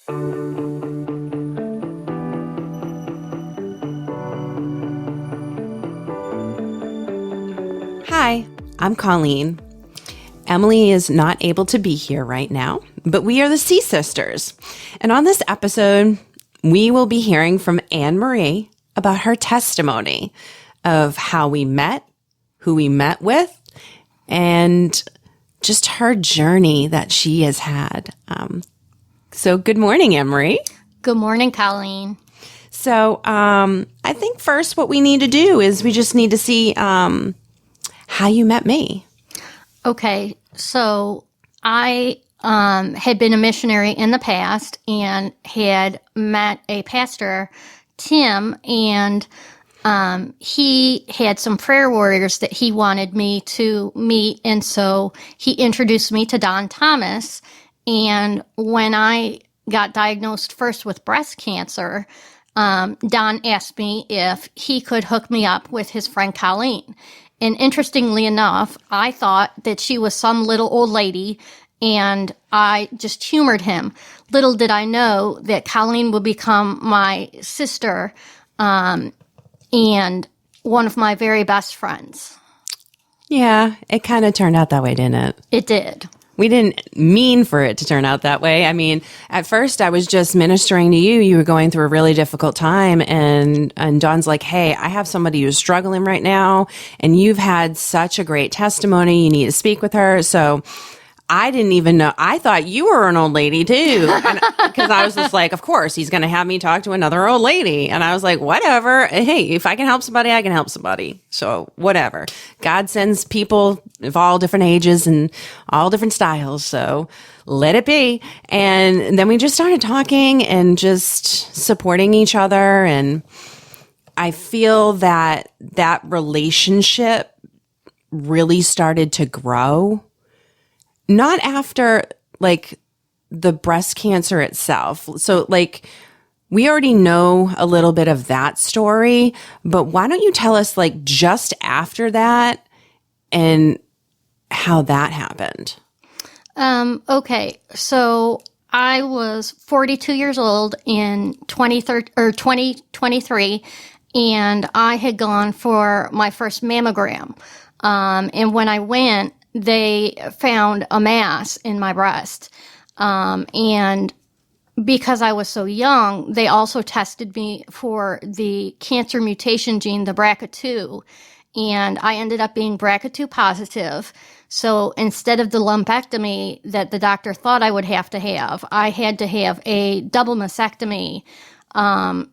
Hi, I'm Colleen. Emily is not able to be here right now, but we are the CSisters. And on this episode, we will be hearing from Ann Marie about her testimony of how we met, who we met with, and just her journey that she has had. So good morning, Ann Marie. Good morning, Colleen. So I think first what we need to do is we just need to see how you met me. Okay, so I had been a missionary in the past and had met a pastor, Tim, and he had some prayer warriors that he wanted me to meet, and so he introduced me to Don Thomas. And when I got diagnosed first with breast cancer, Don asked me if he could hook me up with his friend Colleen. And interestingly enough, I thought that she was some little old lady, and I just humored him. Little did I know that Colleen would become my sister and one of my very best friends. Yeah, it kind of turned out that way, didn't it? It did. We didn't mean for it to turn out that way. I mean, at first I was just ministering to you. You were going through a really difficult time, and Dawn's like, hey, I have somebody who's struggling right now, and you've had such a great testimony. You need to speak with her. So I didn't even know. I thought you were an old lady too. Because I was just like, of course, he's going to have me talk to another old lady. And I was like, whatever. Hey, if I can help somebody, I can help somebody. So whatever. God sends people of all different ages and all different styles. So let it be. And then we just started talking and just supporting each other. And I feel that that relationship really started to grow. Not after, like, the breast cancer itself. So, like, we already know a little bit of that story, but why don't you tell us, like, just after that and how that happened? Okay, so I was 42 years old in 2023, and I had gone for my first mammogram. And when I went, they found a mass in my breast. And because I was so young, they also tested me for the cancer mutation gene, the BRCA2. And I ended up being BRCA2 positive. So instead of the lumpectomy that the doctor thought I would have, I had to have a double mastectomy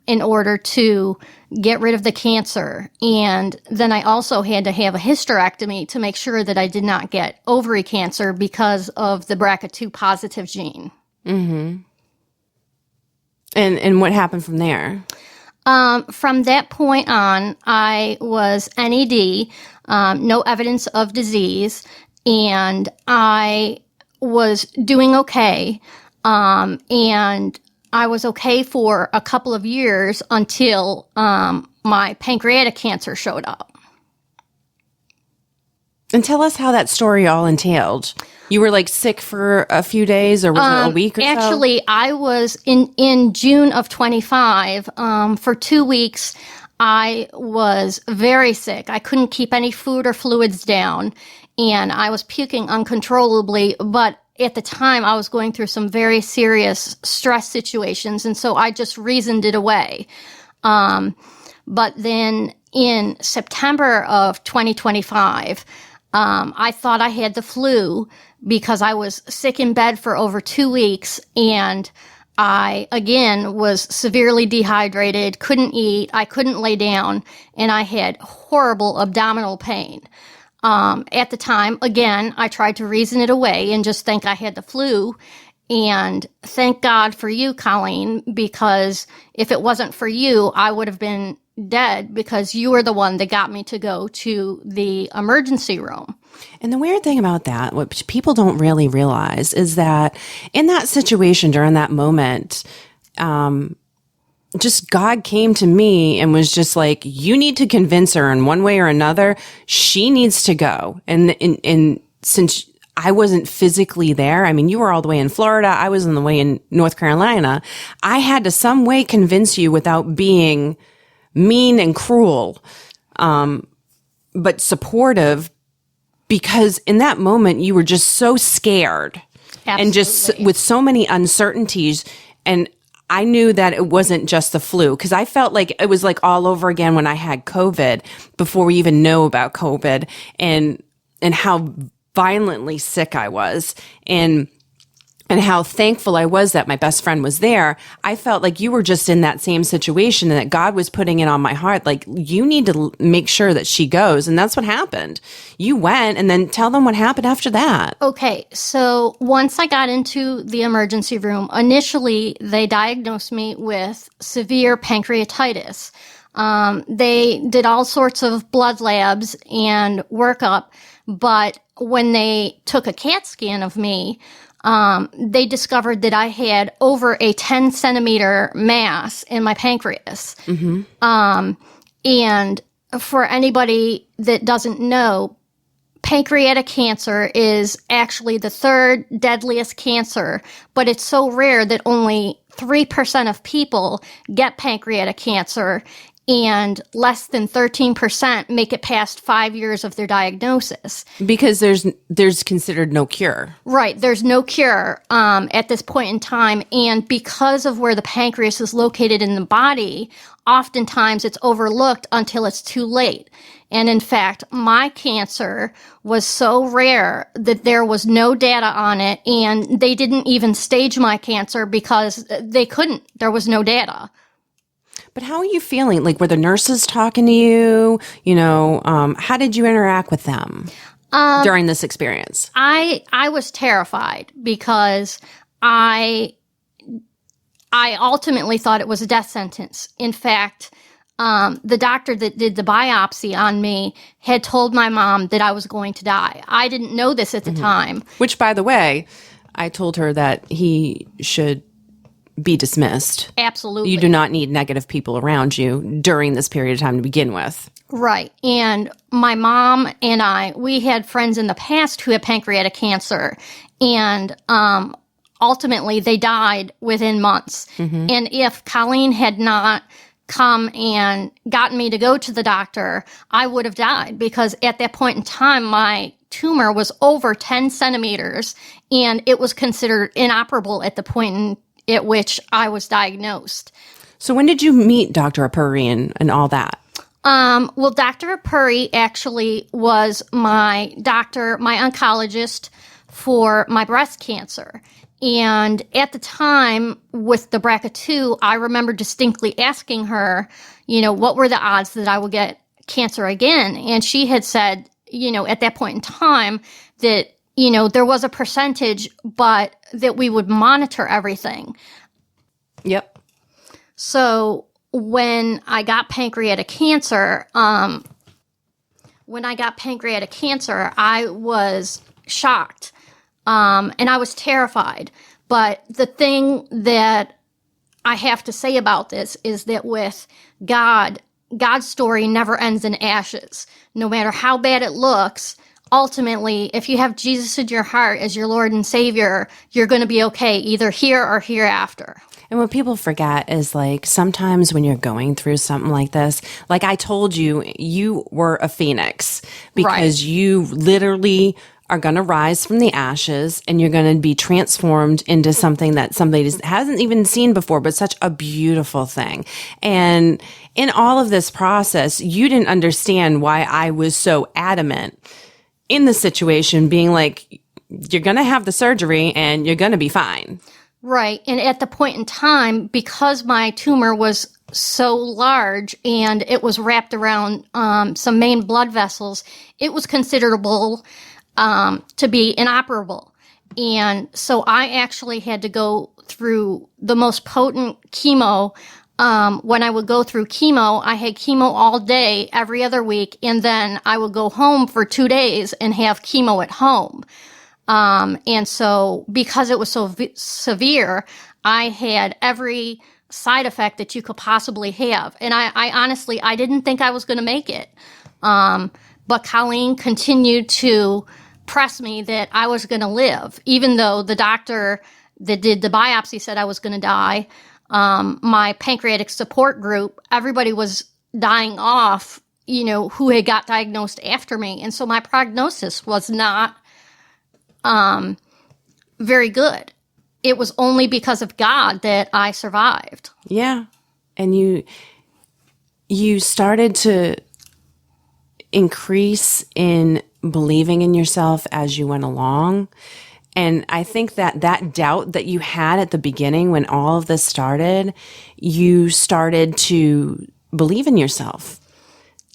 in order to get rid of the cancer. And then I also had to have a hysterectomy to make sure that I did not get ovary cancer because of the BRCA2 positive gene. Mm-hmm. And what happened from there? From that point on, I was NED, no evidence of disease, and I was doing okay. And I was okay for a couple of years until my pancreatic cancer showed up. And tell us how that story all entailed. You were like sick for a few days, or was it a week or so? Actually, I was in June of 25. For 2 weeks, I was very sick. I couldn't keep any food or fluids down, and I was puking uncontrollably, but at the time, I was going through some very serious stress situations, and so I just reasoned it away. But then in September of 2025, I thought I had the flu because I was sick in bed for over 2 weeks, and I, again, was severely dehydrated, couldn't eat, I couldn't lay down, and I had horrible abdominal pain. At the time, again, I tried to reason it away and just think I had the flu. And thank God for you, Colleen, because if it wasn't for you, I would have been dead because you were the one that got me to go to the emergency room. And the weird thing about that, what people don't really realize is that in that situation during that moment, just God came to me and was just like, you need to convince her in one way or another. She needs to go. And since I wasn't physically there. I mean, you were all the way in Florida. I was on the way in North Carolina. I had to some way convince you without being mean and cruel, but supportive, because in that moment you were just so scared. Absolutely. And just with so many uncertainties. And I knew that it wasn't just the flu, because I felt like it was like all over again when I had COVID, before we even know about COVID, and how violently sick I was, and how thankful I was that my best friend was there. I felt like you were just in that same situation, and that God was putting it on my heart. Like, you need to make sure that she goes. And that's what happened. You went, and then tell them what happened after that. Okay, so once I got into the emergency room, initially they diagnosed me with severe pancreatitis. They did all sorts of blood labs and workup, but when they took a CAT scan of me, they discovered that I had over a 10 centimeter mass in my pancreas. And for anybody that doesn't know, pancreatic cancer is actually the third deadliest cancer, but it's so rare that only 3% of people get pancreatic cancer, and less than 13% make it past 5 years of their diagnosis. Because there's considered no cure. Right. There's no cure at this point in time. And because of where the pancreas is located in the body, oftentimes it's overlooked until it's too late. And in fact, my cancer was so rare that there was no data on it, and they didn't even stage my cancer because they couldn't. There was no data. But how are you feeling? Like, were the nurses talking to you? How did you interact with them during this experience? I was terrified because I ultimately thought it was a death sentence. In fact, the doctor that did the biopsy on me had told my mom that I was going to die. I didn't know this at the time. Which, by the way, I told her that he should be dismissed. Absolutely. You do not need negative people around you during this period of time to begin with. Right. And my mom and we had friends in the past who had pancreatic cancer, and ultimately they died within months. And if Colleen had not come and gotten me to go to the doctor, I would have died, because at that point in time, my tumor was over 10 centimeters, and it was considered inoperable at the point at which I was diagnosed. So when did you meet Dr. Apuri and all that? Well, Dr. Apuri actually was my doctor, my oncologist for my breast cancer. And at the time with the BRCA2, I remember distinctly asking her, what were the odds that I would get cancer again? And she had said, at that point in time that, there was a percentage, but that we would monitor everything. Yep. So when I got pancreatic cancer, I was shocked. And I was terrified. But the thing that I have to say about this is that with God, God's story never ends in ashes. No matter how bad it looks, ultimately, if you have Jesus in your heart as your Lord and Savior, you're going to be okay, either here or hereafter. And what people forget is, like, sometimes when you're going through something like this, like I told you, you were a phoenix, because you literally are going to rise from the ashes, and you're going to be transformed into something that somebody hasn't even seen before, but such a beautiful thing. And in all of this process, you didn't understand why I was so adamant in the situation, being like, you're going to have the surgery and you're going to be fine. Right. And at the point in time, because my tumor was so large and it was wrapped around some main blood vessels, it was considerable to be inoperable. And so I actually had to go through the most potent chemo. When I would go through chemo, I had chemo all day, every other week, and then I would go home for 2 days and have chemo at home. And so because it was so severe, I had every side effect that you could possibly have. And I honestly, I didn't think I was going to make it. But Colleen continued to press me that I was going to live, even though the doctor that did the biopsy said I was going to die. My pancreatic support group, everybody was dying off, who had got diagnosed after me. And so my prognosis was not very good. It was only because of God that I survived. Yeah. And you started to increase in believing in yourself as you went along. And I think that doubt that you had at the beginning when all of this started, you started to believe in yourself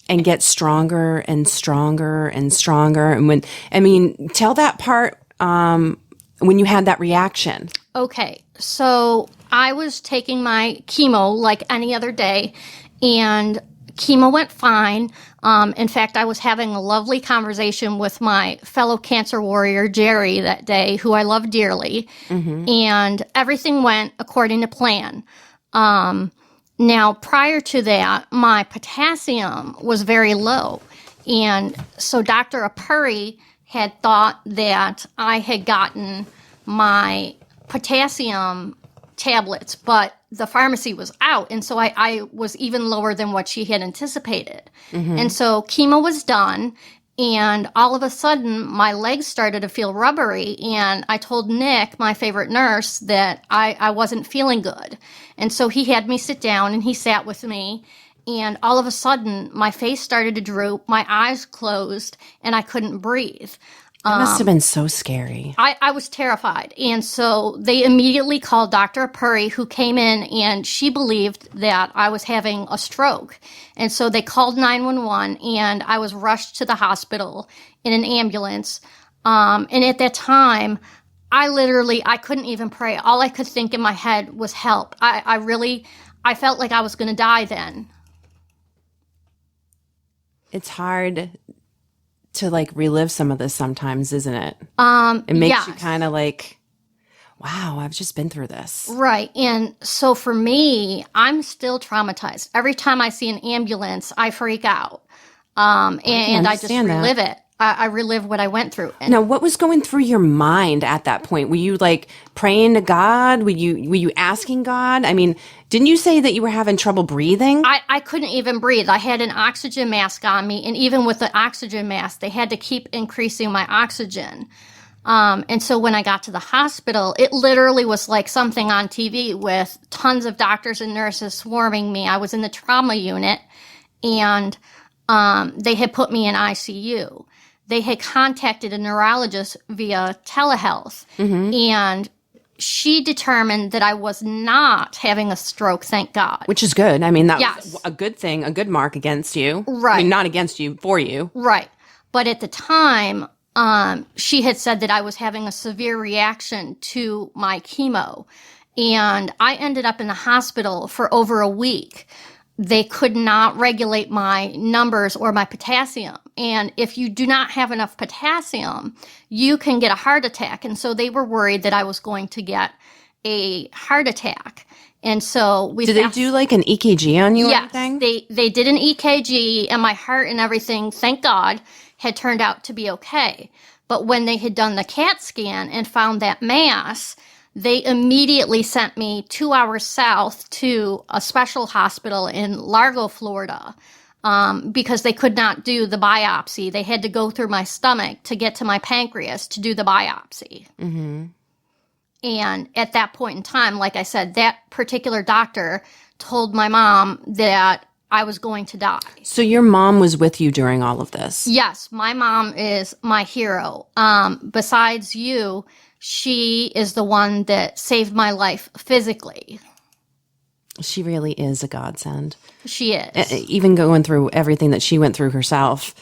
and get stronger and stronger and stronger. And tell that part when you had that reaction. Okay. So I was taking my chemo like any other day, and chemo went fine. In fact, I was having a lovely conversation with my fellow cancer warrior, Jerry, that day, who I love dearly. Mm-hmm. And everything went according to plan. Now, prior to that, my potassium was very low. And so Dr. Apuri had thought that I had gotten my potassium tablets, but the pharmacy was out. And so I was even lower than what she had anticipated. Mm-hmm. And so chemo was done. And all of a sudden, my legs started to feel rubbery. And I told Nick, my favorite nurse, that I wasn't feeling good. And so he had me sit down, and he sat with me. And all of a sudden, my face started to droop, my eyes closed, and I couldn't breathe. That must have been so scary. I was terrified. And so they immediately called Dr. Apuri, who came in, and she believed that I was having a stroke. And so they called 911, and I was rushed to the hospital in an ambulance. And at that time, I couldn't even pray. All I could think in my head was help. I felt like I was going to die then. It's hard to relive some of this sometimes, isn't it? It makes you kind of wow, I've just been through this. Right. And so for me, I'm still traumatized. Every time I see an ambulance, I freak out. And I just relive it. I relive what I went through. Now, what was going through your mind at that point? Were you praying to God? Were you asking God? Didn't you say that you were having trouble breathing? I couldn't even breathe. I had an oxygen mask on me, and even with the oxygen mask, they had to keep increasing my oxygen. And so when I got to the hospital, it literally was like something on TV with tons of doctors and nurses swarming me. I was in the trauma unit, and they had put me in ICU. They had contacted a neurologist via telehealth, mm-hmm. and she determined that I was not having a stroke, thank God. Which is good. That was a good thing, a good mark against you. Right. Not against you, for you. Right. But at the time, she had said that I was having a severe reaction to my chemo, and I ended up in the hospital for over a week. They could not regulate my numbers or my potassium. And if you do not have enough potassium, you can get a heart attack. And so they were worried that I was going to get a heart attack. And so did they do an EKG on you or anything? Yes, they did an EKG, and my heart and everything, thank God, had turned out to be okay. But when they had done the CAT scan and found that mass, they immediately sent me 2 hours south to a special hospital in Largo, Florida, because they could not do the biopsy. They had to go through my stomach to get to my pancreas to do the biopsy. Mm-hmm. And at that point in time, like I said, that particular doctor told my mom that I was going to die. So your mom was with you during all of this? Yes, my mom is my hero. Besides you, she is the one that saved my life physically. She really is a godsend. She is. Even going through everything that she went through herself,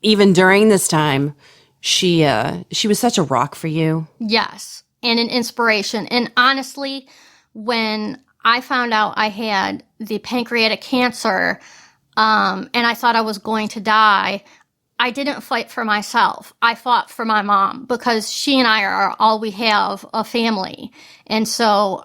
even during this time, she was such a rock for you. Yes, and an inspiration. And honestly, when I found out I had the pancreatic cancer, and I thought I was going to die, I didn't fight for myself. I fought for my mom because she and I are all we have, a family. And so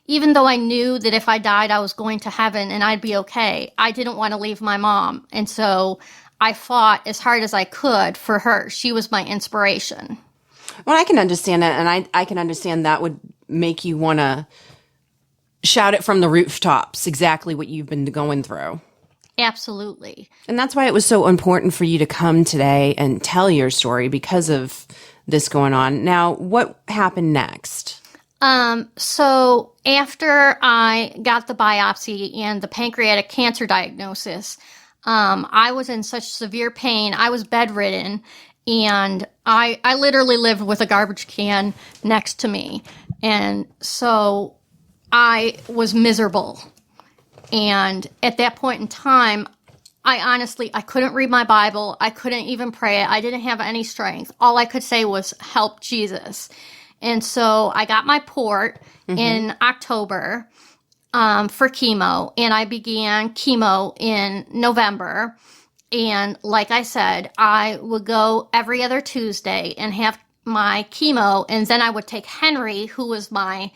even though I knew that if I died, I was going to heaven and I'd be okay, I didn't want to leave my mom. And so I fought as hard as I could for her. She was my inspiration. Well, I can understand that, and I can understand that would make you want to shout it from the rooftops, exactly what you've been going through. Absolutely. And that's why it was so important for you to come today and tell your story, because of this going on. Now, what happened next? So after I got the biopsy and the pancreatic cancer diagnosis, I was in such severe pain. I was bedridden, and I literally lived with a garbage can next to me. And so I was miserable. And at that point in time, I couldn't read my Bible. I couldn't even pray. I didn't have any strength. All I could say was, help Jesus. And so I got my port in October for chemo, and I began chemo in November. And like I said, I would go every other Tuesday and have my chemo, and then I would take Henry, who was my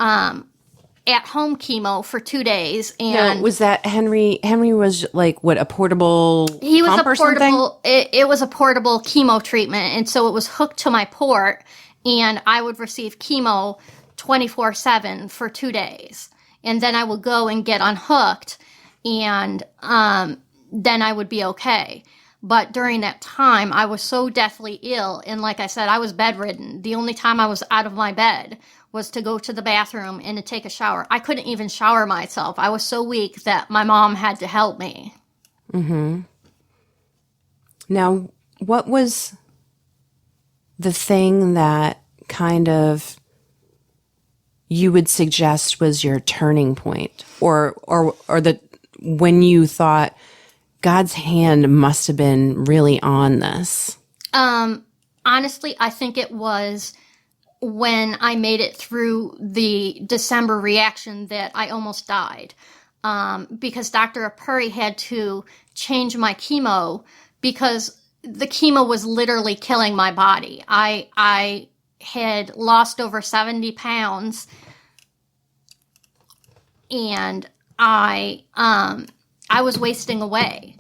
at-home chemo, for 2 days. And now, was that Henry? Henry was like what, a portable he was pump a or something? portable. It was a portable chemo treatment, and so it was hooked to my port, and I would receive chemo 24/7 for 2 days, and then I would go and get unhooked, and then I would be okay. But during that time, I was so deathly ill, and like I said, I was bedridden. The only time I was out of my bed was to go to the bathroom and to take a shower. I couldn't even shower myself. I was so weak that my mom had to help me. Mm-hmm. Now, what was the thing that kind of you would suggest was your turning point, or the when you thought God's hand must have been really on this? Honestly, I think it was when I made it through the December reaction that I almost died. Because Dr. Apuri had to change my chemo because the chemo was literally killing my body. I had lost over 70 pounds, and I was wasting away.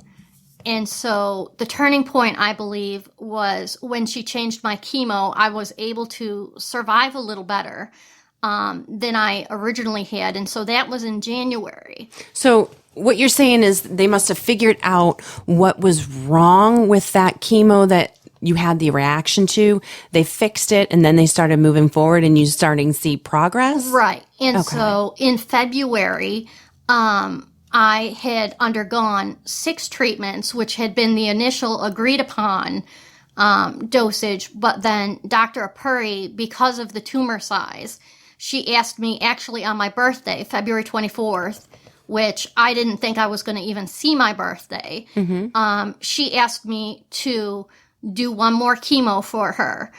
And so the turning point, I believe, was when she changed my chemo. I was able to survive a little better than I originally had. And so that was in January. So what you're saying is they must have figured out what was wrong with that chemo that you had the reaction to. They fixed it, and then they started moving forward, and you starting to see progress? Right. And so in February, I had undergone 6 treatments, which had been the initial agreed upon dosage. But then Dr. Apuri, because of the tumor size, she asked me actually on my birthday, February 24th, which I didn't think I was going to even see my birthday. She asked me to do one more chemo for her.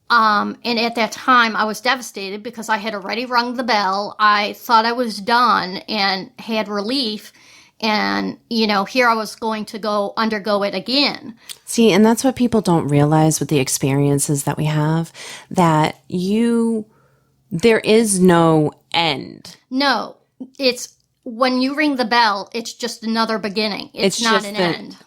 And at that time, I was devastated because I had already rung the bell. I thought I was done and had relief. And, here I was going to undergo it again. See, and that's what people don't realize with the experiences that we have, that there is no end. No, it's when you ring the bell, it's just another beginning. It's not an end.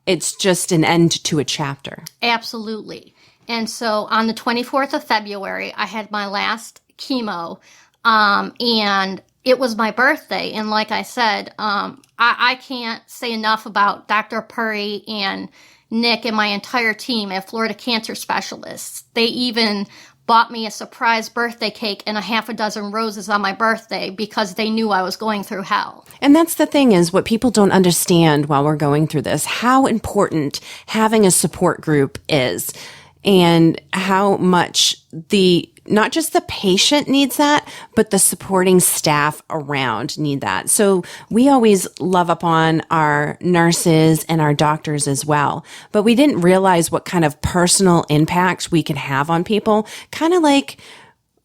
It's just an end to a chapter. Absolutely. And so on the 24th of February, I had my last chemo, and it was my birthday. And like I said, I can't say enough about Dr. Apuri and Nick and my entire team at Florida Cancer Specialists. They even bought me a surprise birthday cake and a half a dozen roses on my birthday because they knew I was going through hell. And that's the thing, is what people don't understand while we're going through this, how important having a support group is, and how much not just the patient needs that, but the supporting staff around need that. So we always love upon our nurses and our doctors as well, but we didn't realize what kind of personal impact we could have on people. Kind of like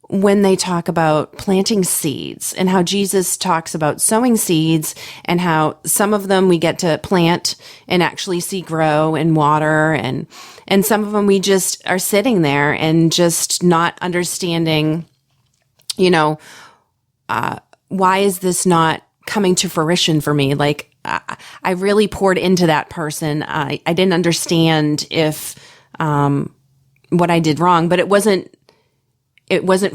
when they talk about planting seeds, and how Jesus talks about sowing seeds, and how some of them we get to plant and actually see grow and water, and some of them we just are sitting there and just not understanding, why is this not coming to fruition for me? Like, I really poured into that person. I didn't understand if what I did wrong, but it wasn't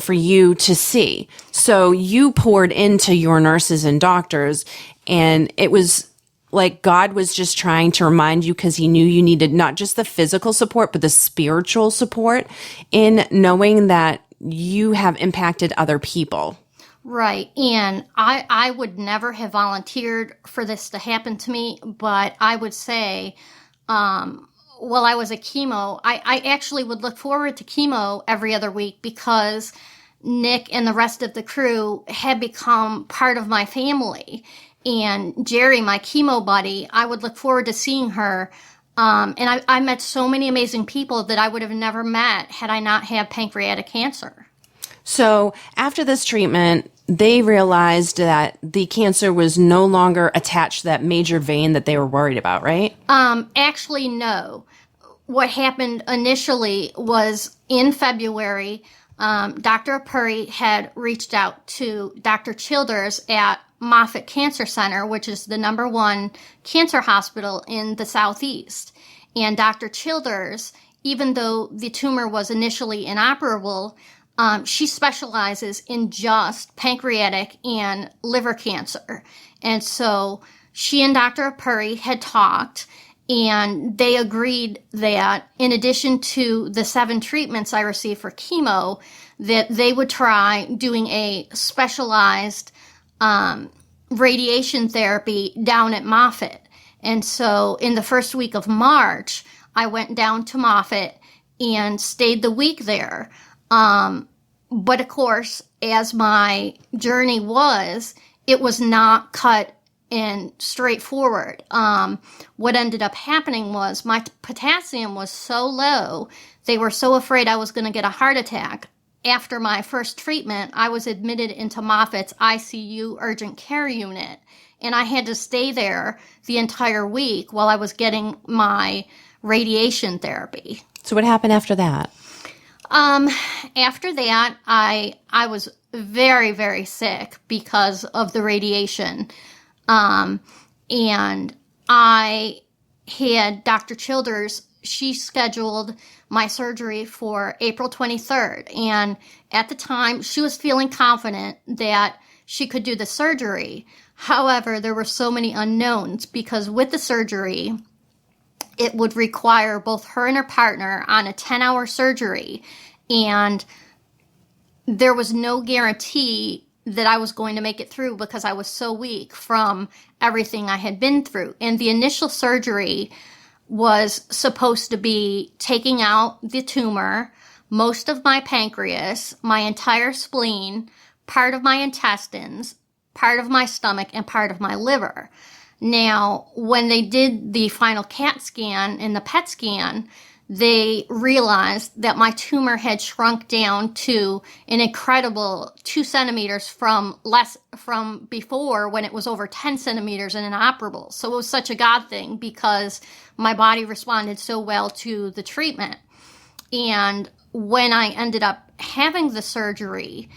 for you to see. So you poured into your nurses and doctors, and it was like God was just trying to remind you, because he knew you needed not just the physical support, but the spiritual support in knowing that you have impacted other people. Right. And I would never have volunteered for this to happen to me, but I would say, while I was at chemo, I actually would look forward to chemo every other week because Nick and the rest of the crew had become part of my family. And Jerry, my chemo buddy, I would look forward to seeing her. And I met so many amazing people that I would have never met had I not had pancreatic cancer. So after this treatment, they realized that the cancer was no longer attached to that major vein that they were worried about, right? Actually, no. What happened initially was in February, Dr. Apuri had reached out to Dr. Childers at Moffitt Cancer Center, which is the #1 cancer hospital in the Southeast. And Dr. Childers, even though the tumor was initially inoperable, she specializes in just pancreatic and liver cancer. And so she and Dr. Apuri had talked, and they agreed that in addition to the 7 treatments I received for chemo, that they would try doing a specialized radiation therapy down at Moffitt. And so in the first week of March, I went down to Moffitt and stayed the week there. But of course, as my journey was, it was not cut and straightforward. What ended up happening was my potassium was so low, they were so afraid I was going to get a heart attack. After my first treatment, I was admitted into Moffitt's ICU urgent care unit, and I had to stay there the entire week while I was getting my radiation therapy. So what happened after that? After that, I was very, very sick because of the radiation. And I had Dr. Childers, she scheduled my surgery for April 23rd. And at the time, she was feeling confident that she could do the surgery. However, there were so many unknowns because with the surgery, it would require both her and her partner on a 10-hour surgery. And there was no guarantee that I was going to make it through because I was so weak from everything I had been through. And the initial surgery was supposed to be taking out the tumor, most of my pancreas, my entire spleen, part of my intestines, part of my stomach, and part of my liver. Now, when they did the final CAT scan and the PET scan, they realized that my tumor had shrunk down to an incredible 2 centimeters from before when it was over 10 centimeters and inoperable. So it was such a God thing because my body responded so well to the treatment. And when I ended up having the surgery,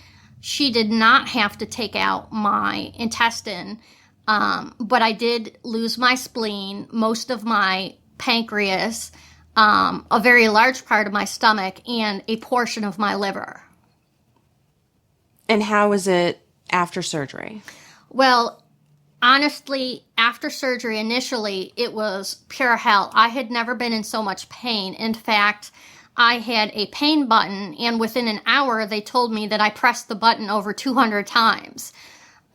she did not have to take out my intestine, but I did lose my spleen, most of my pancreas, a very large part of my stomach, and a portion of my liver. And how was it after surgery? Well, honestly, after surgery initially, it was pure hell. I had never been in so much pain. In fact, I had a pain button, and within an hour, they told me that I pressed the button over 200 times.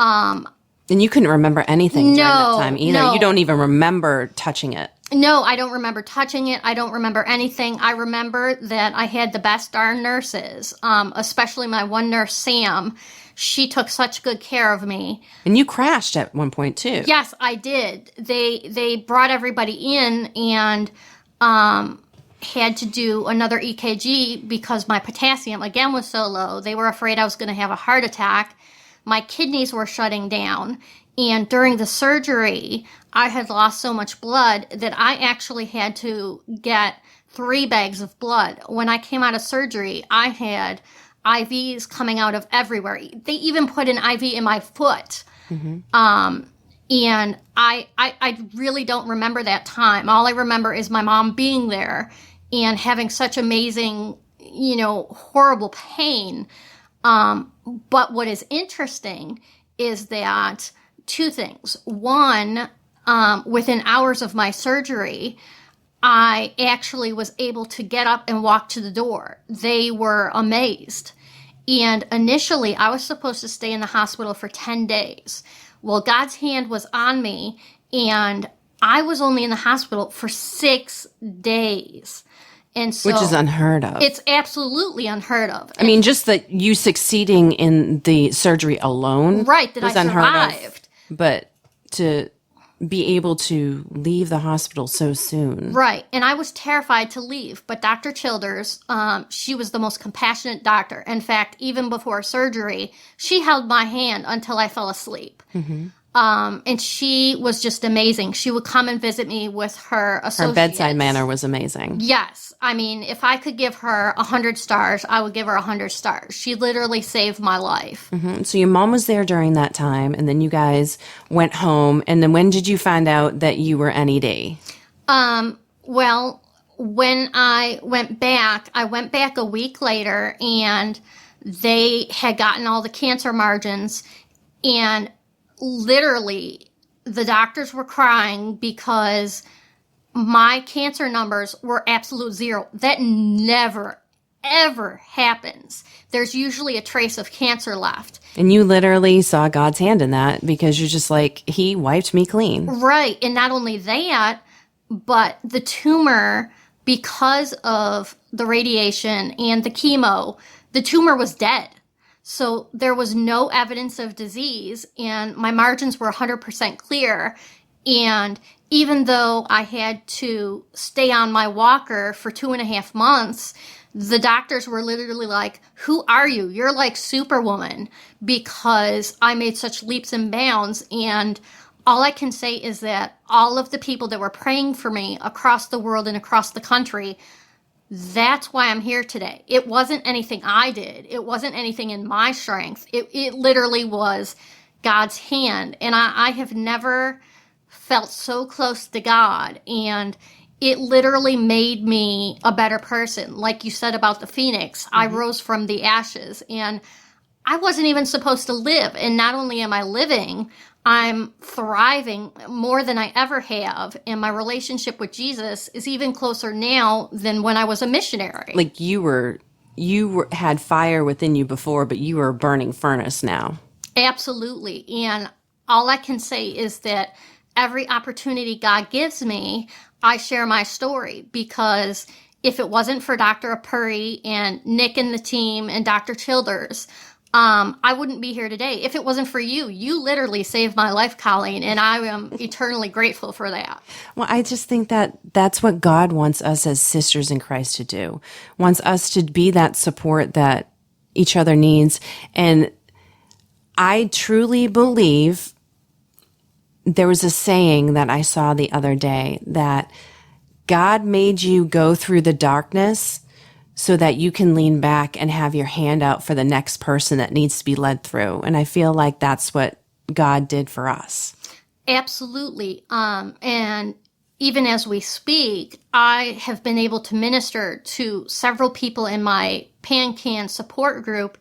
And you couldn't remember anything during that time either. No. You don't even remember touching it. No, I don't remember touching it. I don't remember anything. I remember that I had the best darn nurses, especially my one nurse, Sam. She took such good care of me. And you crashed at one point, too. Yes, I did. They brought everybody in and had to do another EKG because my potassium, again, was so low. They were afraid I was going to have a heart attack. My kidneys were shutting down. And during the surgery, I had lost so much blood that I actually had to get 3 bags of blood. When I came out of surgery, I had IVs coming out of everywhere. They even put an IV in my foot. Mm-hmm. And I really don't remember that time. All I remember is my mom being there and having such amazing, horrible pain. But what is interesting is that two things. One, within hours of my surgery, I actually was able to get up and walk to the door. They were amazed. And initially, I was supposed to stay in the hospital for 10 days. Well, God's hand was on me, and I was only in the hospital for 6 days. And so, which is unheard of. It's absolutely unheard of. I mean, just that you succeeding in the surgery alone, right? That was I unheard survived. Of. But to be able to leave the hospital so soon, right? And I was terrified to leave. But Dr. Childers, she was the most compassionate doctor. In fact, even before surgery, she held my hand until I fell asleep. Mm-hmm. And she was just amazing. She would come and visit me with her associates. Her bedside manner was amazing. Yes. I mean, if I could give her 100 stars, I would give her 100 stars. She literally saved my life. Mm-hmm. So your mom was there during that time, and then you guys went home. And then when did you find out that you were NED? Well, when I went back a week later, and they had gotten all the cancer margins, and literally the doctors were crying because my cancer numbers were absolute zero. That never, ever happens. There's usually a trace of cancer left. And you literally saw God's hand in that, because you're just like, he wiped me clean. Right. And not only that, but the tumor, because of the radiation and the chemo, the tumor was dead. So there was no evidence of disease, and my margins were 100% clear. And even though I had to stay on my walker for 2.5 months, the doctors were literally like, who are you? You're like Superwoman, because I made such leaps and bounds. And all I can say is that all of the people that were praying for me across the world and across the country, that's why I'm here today. It wasn't anything I did. It wasn't anything in my strength. It literally was God's hand. And I have never felt so close to God. And it literally made me a better person. Like you said about the phoenix, I rose from the ashes, and I wasn't even supposed to live. And not only am I living, I'm thriving more than I ever have. And my relationship with Jesus is even closer now than when I was a missionary. Like you had fire within you before, but you were a burning furnace now. Absolutely. And all I can say is that every opportunity God gives me, I share my story, because if it wasn't for Dr. Apuri and Nick and the team and Dr. Childers, I wouldn't be here today. If it wasn't for you, you literally saved my life, Colleen, and I am eternally grateful for that. Well, I just think that that's what God wants us as sisters in Christ to do. Wants us to be that support that each other needs. And I truly believe, there was a saying that I saw the other day, that God made you go through the darkness so that you can lean back and have your hand out for the next person that needs to be led through. And I feel like that's what God did for us. Absolutely. And even as we speak, I have been able to minister to several people in my PanCan support group.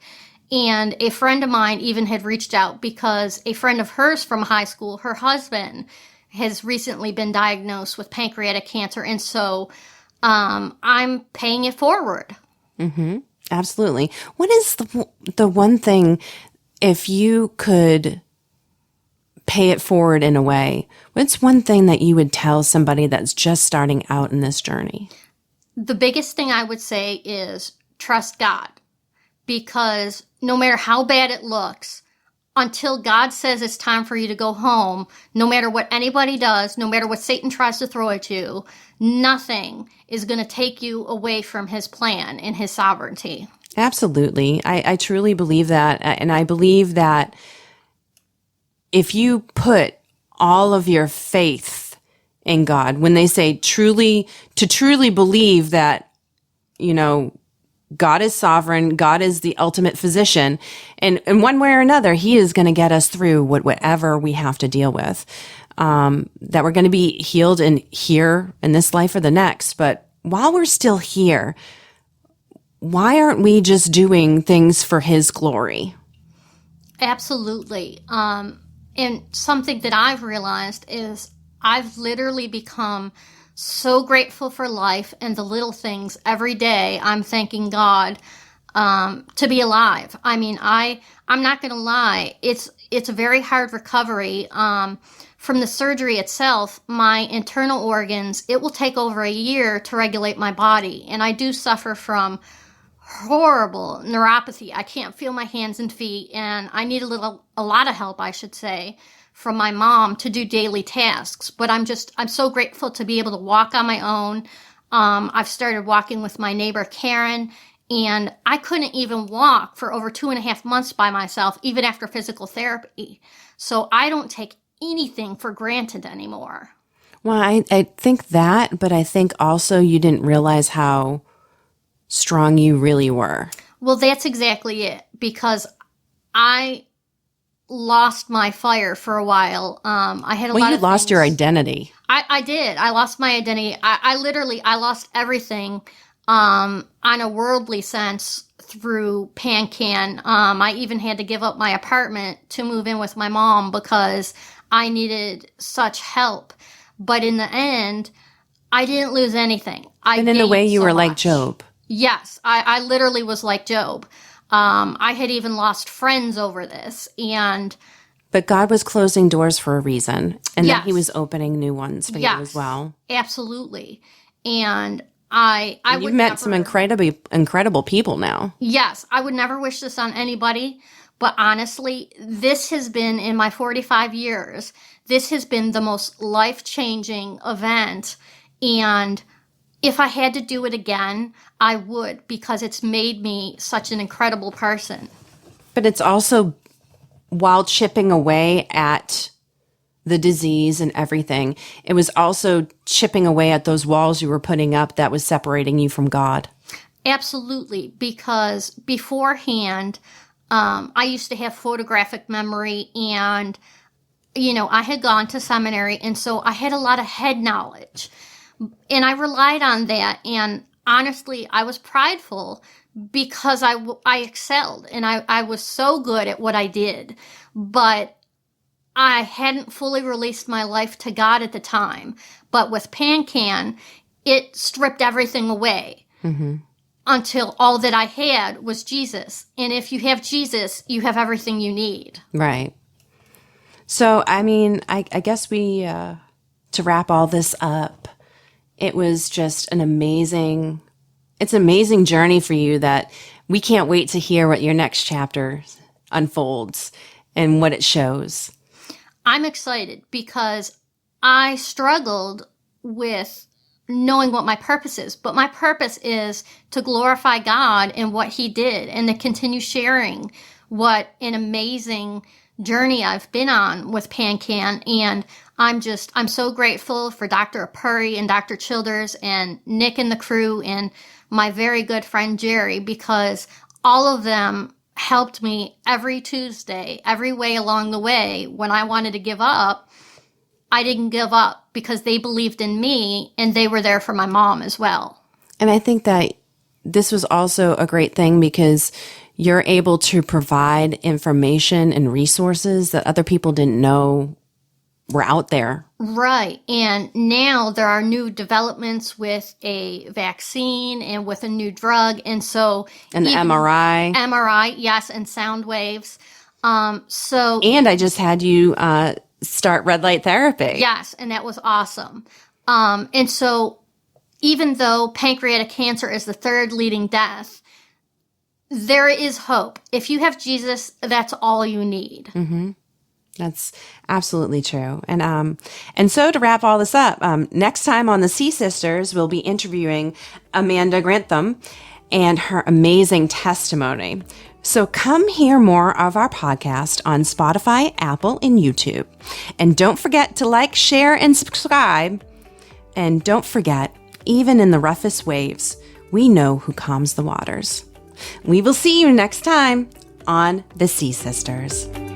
And a friend of mine even had reached out because a friend of hers from high school, her husband, has recently been diagnosed with pancreatic cancer. And so I'm paying it forward. Mm-hmm. Absolutely. What is the one thing, if you could pay it forward in a way, what's one thing that you would tell somebody that's just starting out in this journey? The biggest thing I would say is trust God, because no matter how bad it looks, until God says it's time for you to go home, no matter what anybody does, no matter what Satan tries to throw at you, nothing is going to take you away from his plan and his sovereignty. Absolutely. I truly believe that. And I believe that if you put all of your faith in God, when they say truly believe that, God is sovereign. God is the ultimate physician. And in one way or another, he is going to get us through whatever we have to deal with. That we're going to be healed in here in this life or the next. But while we're still here, why aren't we just doing things for his glory? Absolutely. And something that I've realized is I've literally become so grateful for life and the little things every day. I'm thanking God to be alive. I mean, I'm not going to lie. It's a very hard recovery. From the surgery itself, my internal organs, it will take over a year to regulate my body. And I do suffer from horrible neuropathy. I can't feel my hands and feet, and I need a lot of help, I should say, from my mom to do daily tasks. But I'm so grateful to be able to walk on my own. I've started walking with my neighbor, Karen, and I couldn't even walk for over 2.5 months by myself, even after physical therapy. So I don't take anything for granted anymore. Well, I think that, but I think also you didn't realize how strong you really were. Well, that's exactly it, because I lost my fire for a while. I had a lot of you lost your identity. I did. I lost my identity. I literally lost everything on a worldly sense through PanCan. I even had to give up my apartment to move in with my mom because I needed such help. But in the end, I didn't lose anything. And in a way, you were like Job. Yes, I literally was like Job. I had even lost friends over this, But God was closing doors for a reason, and yes. then he was opening new ones for you as well. Absolutely. And you've met some incredible people now. Yes, I would never wish this on anybody, but honestly, this has been, in my 45 years, this has been the most life-changing event, and if I had to do it again, I would, because it's made me such an incredible person. But it's also, while chipping away at the disease and everything, it was also chipping away at those walls you were putting up that was separating you from God. Absolutely, because beforehand, I used to have photographic memory, and, I had gone to seminary, and so I had a lot of head knowledge. And I relied on that. And honestly, I was prideful because I excelled and I was so good at what I did. But I hadn't fully released my life to God at the time. But with PanCan, it stripped everything away until all that I had was Jesus. And if you have Jesus, you have everything you need. Right. So, I mean, I guess to wrap all this up, it was just an amazing journey for you that we can't wait to hear what your next chapter unfolds and what it shows. I'm excited because I struggled with knowing what my purpose is, but my purpose is to glorify God and what he did and to continue sharing what an amazing journey I've been on with PanCan. And I'm so grateful for Dr. Apuri and Dr. Childers and Nick and the crew and my very good friend Jerry, because all of them helped me every Tuesday, every way along the way. When I wanted to give up, I didn't give up because they believed in me and they were there for my mom as well. And I think that this was also a great thing because you're able to provide information and resources that other people didn't know were out there. Right. And now there are new developments with a vaccine and with a new drug. And so. And the MRI. MRI, yes, and sound waves. And I just had you start red light therapy. Yes, and that was awesome. And so even though pancreatic cancer is the third leading death, there is hope. If you have Jesus, that's all you need. Mm-hmm. That's absolutely true. And so to wrap all this up, next time on the CSisters, we'll be interviewing Amanda Grantham and her amazing testimony. So come hear more of our podcast on Spotify, Apple, and YouTube. And don't forget to like, share, and subscribe. And don't forget, even in the roughest waves, we know who calms the waters. We will see you next time on the CSisters.